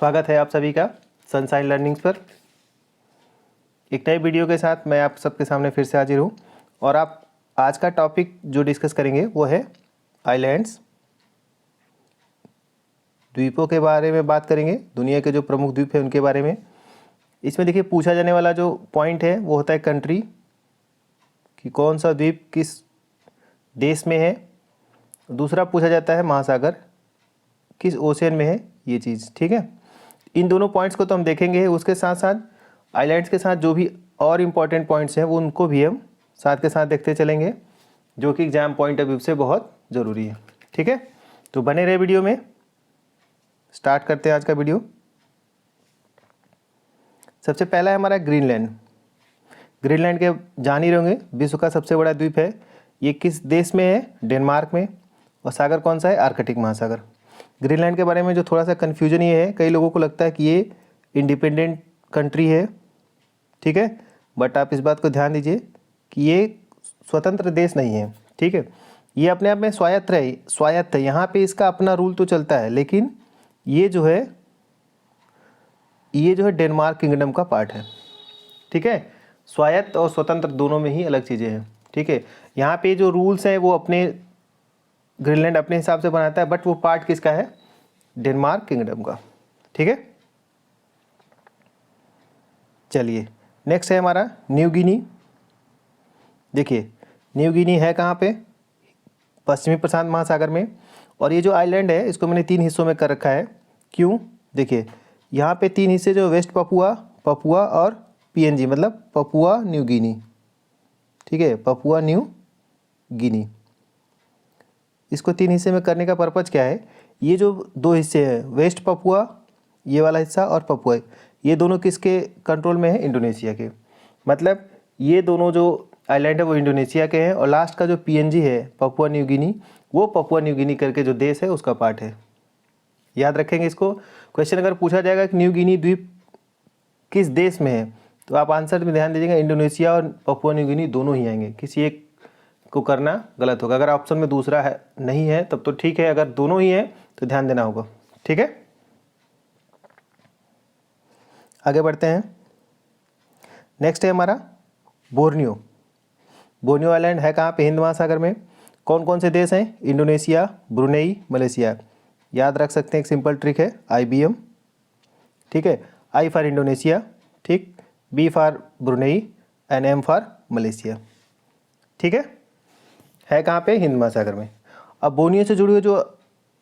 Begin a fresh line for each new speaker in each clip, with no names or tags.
स्वागत है आप सभी का सनशाइन लर्निंग्स पर। एक नए वीडियो के साथ मैं आप सबके सामने फिर से हाजिर हूँ और आप आज का टॉपिक जो डिस्कस करेंगे वो है आइलैंड्स, द्वीपों के बारे में बात करेंगे। दुनिया के जो प्रमुख द्वीप हैं उनके बारे में। इसमें देखिए पूछा जाने वाला जो पॉइंट है वो होता है कंट्री, कि कौन सा द्वीप किस देश में है। दूसरा पूछा जाता है महासागर, किस ओशियन में है ये चीज़, ठीक है। इन दोनों पॉइंट्स को तो हम देखेंगे, उसके साथ साथ आइलैंड्स के साथ जो भी और इम्पॉर्टेंट पॉइंट्स हैं वो उनको भी हम साथ के साथ देखते चलेंगे, जो कि एग्जाम पॉइंट ऑफ व्यू से बहुत ज़रूरी है, ठीक है। तो बने रहे वीडियो में। स्टार्ट करते हैं आज का वीडियो। सबसे पहला है हमारा ग्रीनलैंड। ग्रीनलैंड के जान ही रहेंगे, विश्व का सबसे बड़ा द्वीप है। ये किस देश में है? डेनमार्क में। और सागर कौन सा है? आर्कटिक महासागर। ग्रीनलैंड के बारे में जो थोड़ा सा कन्फ्यूजन ये है, कई लोगों को लगता है कि ये इंडिपेंडेंट कंट्री है, ठीक है। बट आप इस बात को ध्यान दीजिए कि ये स्वतंत्र देश नहीं है, ठीक है। ये अपने आप में स्वायत्त है। यहाँ पे इसका अपना रूल तो चलता है, लेकिन ये जो है डेनमार्क किंगडम का पार्ट है, ठीक है। स्वायत्त और स्वतंत्र दोनों में ही अलग चीज़ें हैं, ठीक है। यहाँ पे जो रूल्स हैं वो अपने ग्रीनलैंड अपने हिसाब से बनाता है, बट वो पार्ट किसका है? डेनमार्क किंगडम का, ठीक है। चलिए नेक्स्ट है हमारा न्यू गिनी। देखिए न्यू गिनी है कहाँ पे? पश्चिमी प्रशांत महासागर में। और ये जो आइलैंड है इसको मैंने 3 हिस्सों में कर रखा है। क्यों? देखिए यहाँ पे 3 हिस्से, जो वेस्ट पपुआ और पीएनजी, मतलब पपुआ न्यू गिनी, ठीक है। पपुआ न्यू गिनी, इसको 3 हिस्से में करने का पर्पज़ क्या है? ये जो 2 हिस्से हैं, वेस्ट पपुआ ये वाला हिस्सा और पपुआ, ये दोनों किसके कंट्रोल में है? इंडोनेशिया के। मतलब ये दोनों जो आइलैंड है वो इंडोनेशिया के हैं, और लास्ट का जो पीएनजी है पपुआ न्यू गिनी, वो पपुआ न्यू गिनी करके जो देश है उसका पार्ट है। याद रखेंगे इसको। क्वेश्चन अगर पूछा जाएगा कि न्यू गिनी द्वीप किस देश में है, तो आप आंसर में ध्यान दीजिएगा, इंडोनेशिया और पपुआ न्यू गिनी दोनों ही आएंगे। किसी एक को करना गलत होगा। अगर ऑप्शन में दूसरा है नहीं है तब तो ठीक है, अगर दोनों ही है तो ध्यान देना होगा, ठीक है। आगे बढ़ते हैं। नेक्स्ट है हमारा बोर्नियो। बोर्नियो आइलैंड है कहाँ पे? हिंद महासागर में। कौन कौन से देश हैं? Indonesia, Brunei, Malaysia. याद रख सकते हैं, एक सिंपल ट्रिक है, IBM, ठीक है। I फॉर इंडोनेशिया, ठीक, B for Brunei and M for Malaysia, ठीक है कहाँ पे? हिंद महासागर में। अब बोर्नियो से जुड़े हुए जो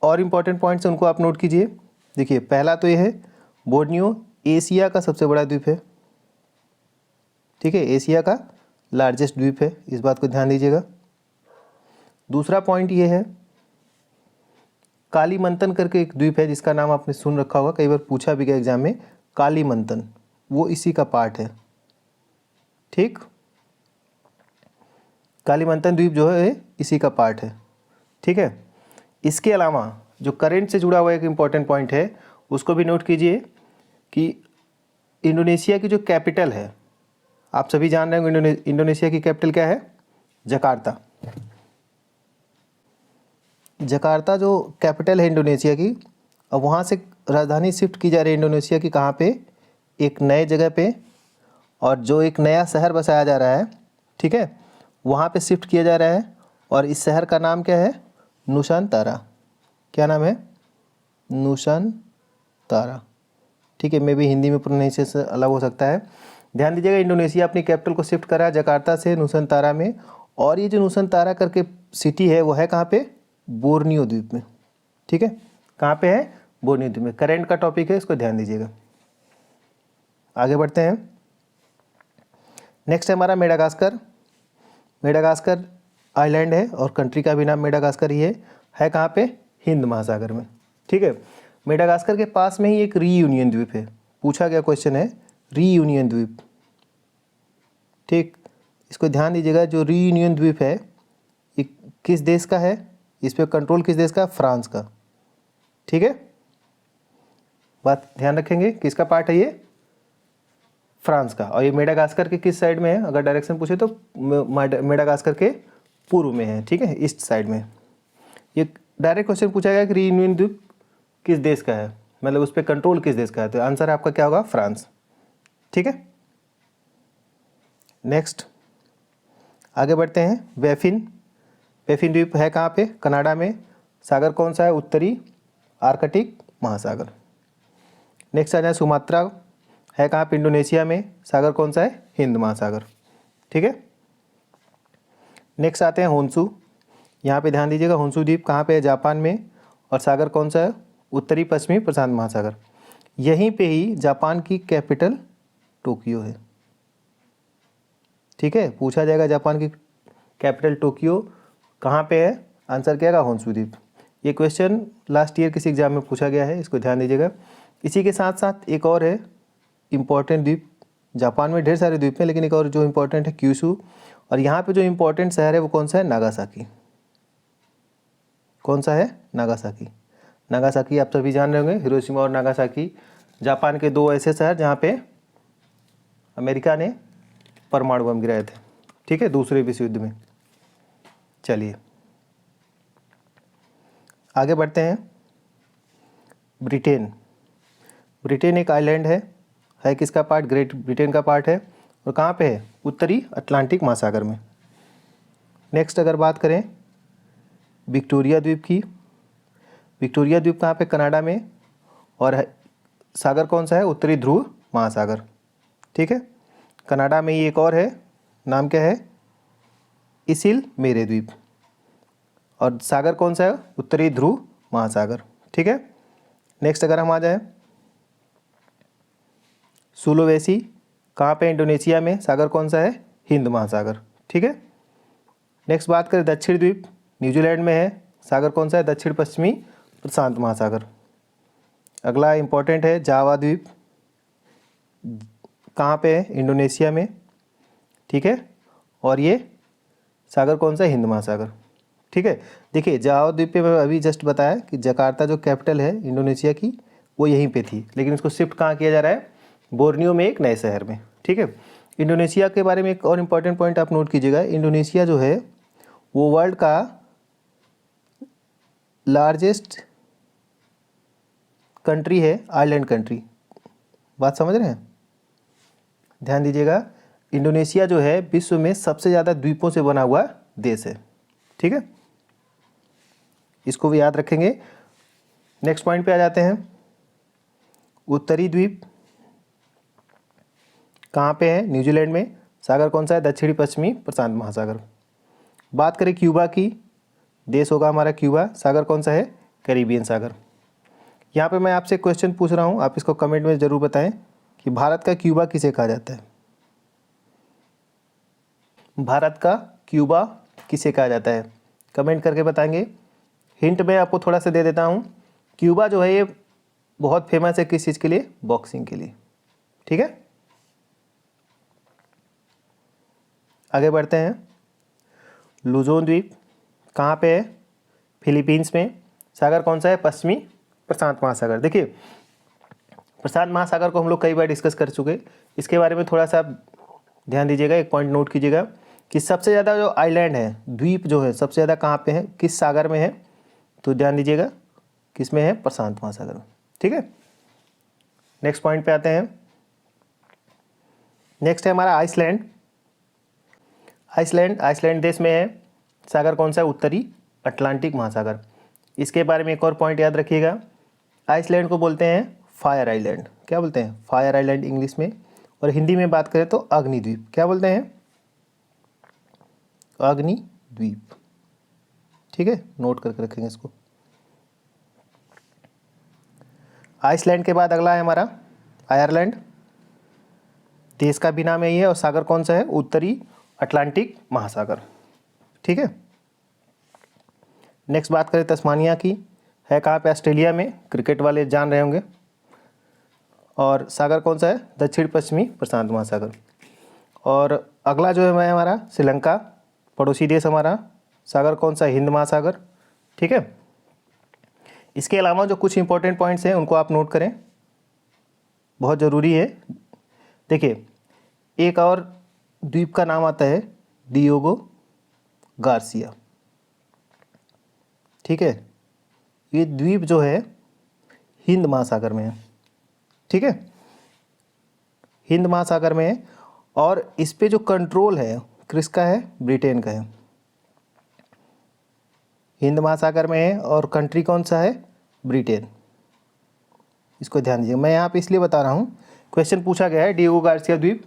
और इम्पोर्टेंट पॉइंट्स हैं उनको आप नोट कीजिए। देखिए पहला तो ये है, बोर्नियो एशिया का सबसे बड़ा द्वीप है, ठीक है। एशिया का लार्जेस्ट द्वीप है, इस बात को ध्यान दीजिएगा। दूसरा पॉइंट ये है, कालीमंतन करके एक द्वीप है जिसका नाम आपने सुन रखा होगा, कई बार पूछा भी गया एग्जाम में। कालीमंतन वो इसी का पार्ट है, ठीक। कालीमंतन द्वीप जो है इसी का पार्ट है, ठीक है। इसके अलावा जो करंट से जुड़ा हुआ एक इम्पॉर्टेंट पॉइंट है उसको भी नोट कीजिए कि इंडोनेशिया की जो कैपिटल है, आप सभी जान रहे होंगे इंडोनेशिया की कैपिटल क्या है? जकार्ता। जकार्ता जो कैपिटल है इंडोनेशिया की, अब वहाँ से राजधानी शिफ्ट की जा रही है इंडोनेशिया की, कहाँ पे? एक नए जगह पे, और जो एक नया शहर बसाया जा रहा है, ठीक है, वहाँ पे शिफ्ट किया जा रहा है। और इस शहर का नाम क्या है? नुसांतारा। क्या नाम है? नुसांतारा, ठीक है। मे भी हिंदी में प्रोनाउंसिएशन अलग हो सकता है। ध्यान दीजिएगा, इंडोनेशिया अपनी कैपिटल को शिफ्ट करा जकार्ता से नुसांतारा में। और ये जो नुसांतारा करके सिटी है वो है कहाँ पे? बोर्नियो द्वीप में, ठीक है। कहाँ पे है? बोर्नियो द्वीप में। करेंट का टॉपिक है, इसको ध्यान दीजिएगा। आगे बढ़ते हैं। नेक्स्ट है हमारा मेडागास्कर। मेडागास्कर आइलैंड है और कंट्री का भी नाम मेडागास्कर ही है कहाँ पे? हिंद महासागर में, ठीक है। मेडागास्कर के पास में ही एक रीयूनियन द्वीप है। पूछा गया क्वेश्चन है रीयूनियन द्वीप, ठीक। इसको ध्यान दीजिएगा, जो रीयूनियन द्वीप है ये किस देश का है? इस पर कंट्रोल किस देश का? फ्रांस का, ठीक है। बात ध्यान रखेंगे, किसका पार्ट है ये? फ्रांस का। और ये मेडागास्कर के किस साइड में है? अगर डायरेक्शन पूछे तो मेडागास्कर के पूर्व में है, ठीक है, ईस्ट साइड में। ये डायरेक्ट क्वेश्चन पूछा गया कि रीयूनियन द्वीप किस देश का है? मतलब उस पर कंट्रोल किस देश का है, तो आंसर आपका क्या होगा, फ्रांस। ठीक है, नेक्स्ट आगे बढ़ते हैं। बैफिन, बैफिन द्वीप है कहाँ पे, कनाडा में। सागर कौन सा है, उत्तरी आर्कटिक महासागर। नेक्स्ट आ जाए, सुमात्रा है कहाँ पे, इंडोनेशिया में। सागर कौन सा है, हिंद महासागर। ठीक है, नेक्स्ट आते हैं होन्सू। यहाँ पे ध्यान दीजिएगा, होन्सू द्वीप कहाँ पे है, जापान में। और सागर कौन सा है, उत्तरी पश्चिमी प्रशांत महासागर। यहीं पे ही जापान की कैपिटल टोक्यो है। ठीक है, पूछा जाएगा जापान की कैपिटल टोक्यो कहाँ पे है, आंसर क्या होगा, होन्सू द्वीप। ये क्वेश्चन लास्ट ईयर किसी एग्जाम में पूछा गया है, इसको ध्यान दीजिएगा। इसी के साथ साथ एक और है इम्पॉर्टेंट द्वीप, जापान में ढेर सारे द्वीप हैं लेकिन एक और जो इम्पोर्टेंट है क्यूशू। और यहाँ पे जो इम्पोर्टेंट शहर है वो कौन सा है, नागासाकी। कौन सा है, नागासाकी। नागासाकी आप सभी जान रहे होंगे, हिरोशिमा और नागासाकी जापान के दो ऐसे शहर जहाँ पे अमेरिका ने परमाणु बम गिराए थे। ठीक है, दूसरे विश्व युद्ध में। चलिए आगे बढ़ते हैं। ब्रिटेन, ब्रिटेन एक आइलैंड है किसका पार्ट, ग्रेट ब्रिटेन का पार्ट है। और कहाँ पे है, उत्तरी अटलांटिक महासागर में। नेक्स्ट अगर बात करें विक्टोरिया द्वीप की, विक्टोरिया द्वीप कहाँ पे, कनाडा में। और सागर कौन सा है, उत्तरी ध्रुव महासागर। ठीक है, कनाडा में ही एक और है, नाम क्या है, इसिल मेरे द्वीप। और सागर कौन सा है, उत्तरी ध्रुव महासागर। ठीक है, नेक्स्ट अगर हम आ जाएं सुलोवेसी कहाँ पे, इंडोनेशिया में। सागर कौन सा है, हिंद महासागर। ठीक है, नेक्स्ट बात करें दक्षिण द्वीप, न्यूजीलैंड में है। सागर कौन सा है, दक्षिण पश्चिमी प्रशांत महासागर। अगला इंपॉर्टेंट है जावा द्वीप, कहाँ पे है, इंडोनेशिया में। ठीक है, और ये सागर कौन सा है, हिंद महासागर। ठीक है, देखिए जावा द्वीप पे मैं अभी जस्ट बताया कि जकार्ता जो कैपिटल है इंडोनेशिया की वो यहीं पे थी, लेकिन उसको शिफ्ट कहाँ किया जा रहा है, बोर्नियो में एक नए शहर में। ठीक है, इंडोनेशिया के बारे में एक और इम्पॉर्टेंट पॉइंट आप नोट कीजिएगा, इंडोनेशिया जो है वो वर्ल्ड का लार्जेस्ट कंट्री है, आइलैंड कंट्री। बात समझ रहे हैं, ध्यान दीजिएगा। इंडोनेशिया जो है विश्व में सबसे ज़्यादा द्वीपों से बना हुआ देश है। ठीक है, इसको भी याद रखेंगे। नेक्स्ट पॉइंट पे आ जाते हैं, उत्तरी द्वीप कहाँ पे है, न्यूजीलैंड में। सागर कौन सा है, दक्षिणी पश्चिमी प्रशांत महासागर। बात करें क्यूबा की, देश होगा हमारा क्यूबा। सागर कौन सा है, कैरिबियन सागर। यहाँ पे मैं आपसे क्वेश्चन पूछ रहा हूँ, आप इसको कमेंट में ज़रूर बताएं कि भारत का क्यूबा किसे कहा जाता है। भारत का क्यूबा किसे कहा जाता है, कमेंट करके बताएंगे। हिंट मैं आपको थोड़ा सा दे देता हूँ, क्यूबा जो है ये बहुत फेमस है किस चीज़ के लिए, बॉक्सिंग के लिए। ठीक है, आगे बढ़ते हैं। लुजोन द्वीप कहाँ पे है, फिलीपींस में। सागर कौन सा है, पश्चिमी प्रशांत महासागर। देखिए प्रशांत महासागर को हम लोग कई बार डिस्कस कर चुके, इसके बारे में थोड़ा सा ध्यान दीजिएगा। एक पॉइंट नोट कीजिएगा कि सबसे ज़्यादा जो आइलैंड है, द्वीप जो है सबसे ज़्यादा कहाँ पे है, किस सागर में है, तो ध्यान दीजिएगा किस में है, प्रशांत महासागर में। ठीक है, नेक्स्ट पॉइंट पे आते हैं। नेक्स्ट है हमारा आइसलैंड। आइसलैंड देश में है। सागर कौन सा है, उत्तरी अटलांटिक महासागर। इसके बारे में एक और पॉइंट याद रखिएगा, आइसलैंड को बोलते हैं फायर आइलैंड। क्या बोलते हैं, फायर आइलैंड इंग्लिश में। और हिंदी में बात करें तो अग्निद्वीप। क्या बोलते हैं, अग्निद्वीप। ठीक है, नोट करके रखेंगे इसको। आइसलैंड के बाद अगला है हमारा आयरलैंड, देश का भी नाम यही है। और सागर कौन सा है, उत्तरी अटलांटिक महासागर। ठीक है, नेक्स्ट बात करें तस्मानिया की, है कहाँ पे, ऑस्ट्रेलिया में। क्रिकेट वाले जान रहे होंगे। और सागर कौन सा है, दक्षिण पश्चिमी प्रशांत महासागर। और अगला जो है हमारा श्रीलंका, पड़ोसी देश हमारा। सागर कौन सा, हिंद महासागर। ठीक है, इसके अलावा जो कुछ इंपॉर्टेंट पॉइंट्स हैं उनको आप नोट करें, बहुत ज़रूरी है। देखिए एक और द्वीप का नाम आता है डियोगो गार्सिया। ठीक है, ये द्वीप जो है हिंद महासागर में है, ठीक है, हिंद महासागर में है। और इस पे जो कंट्रोल है किसका है, ब्रिटेन का है। हिंद महासागर में है और कंट्री कौन सा है, ब्रिटेन। इसको ध्यान दीजिए, मैं यहाँ पे इसलिए बता रहा हूँ, क्वेश्चन पूछा गया है डिएगो गार्सिया द्वीप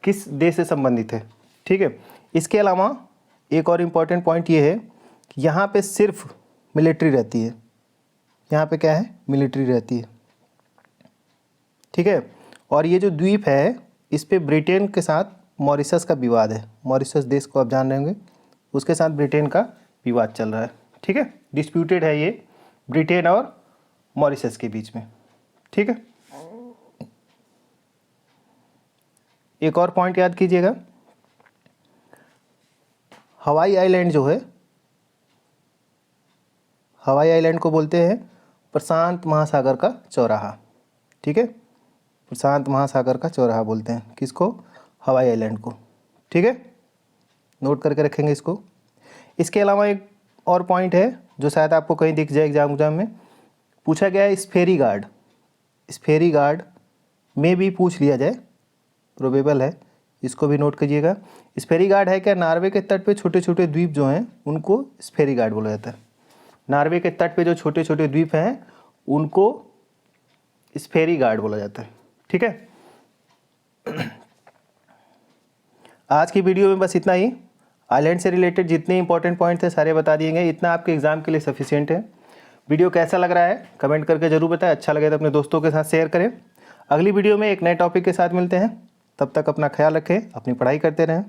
किस देश से संबंधित है, ठीक है। इसके अलावा एक और इम्पॉर्टेंट पॉइंट ये है कि यहाँ पे सिर्फ मिलिट्री रहती है, यहाँ पे क्या है, मिलिट्री रहती है, ठीक है। और ये जो द्वीप है इस पे ब्रिटेन के साथ मॉरिशस का विवाद है, मॉरिशस देश को आप जान रहे होंगे, उसके साथ ब्रिटेन का विवाद चल रहा है, ठीक है, डिस्प्यूटेड है ये ब्रिटेन और मॉरिशस के बीच में, ठीक है। एक और पॉइंट याद कीजिएगा, हवाई आइलैंड जो है, हवाई आइलैंड को बोलते हैं प्रशांत महासागर का चौराहा, ठीक है, प्रशांत महासागर का चौराहा बोलते हैं किसको, हवाई आइलैंड को, ठीक है, नोट करके रखेंगे इसको। इसके अलावा एक और पॉइंट है जो शायद आपको कहीं दिख जाए एग्जाम में, पूछा गया है स्फेरी गार्ड, स्फेरी गार्ड में भी पूछ लिया जाए, प्रोबेबल है, इसको भी नोट कीजिएगा। स्फेरी गार्ड है क्या, नॉर्वे के तट पे छोटे छोटे द्वीप जो हैं उनको स्फेरी गार्ड बोला जाता है। नॉर्वे के तट पे जो छोटे छोटे द्वीप हैं उनको स्फेरी गार्ड बोला जाता है, ठीक है। आज की वीडियो में बस इतना ही, आइलैंड से रिलेटेड जितने इंपॉर्टेंट पॉइंट थे सारे बता दिए गए, इतना आपके एग्जाम के लिए सफिशिएंट है। वीडियो कैसा लग रहा है कमेंट करके जरूर बताएं, अच्छा लगे तो अपने दोस्तों के साथ शेयर करें। अगली वीडियो में एक नए टॉपिक के साथ मिलते हैं, तब तक अपना ख्याल रखें, अपनी पढ़ाई करते रहें।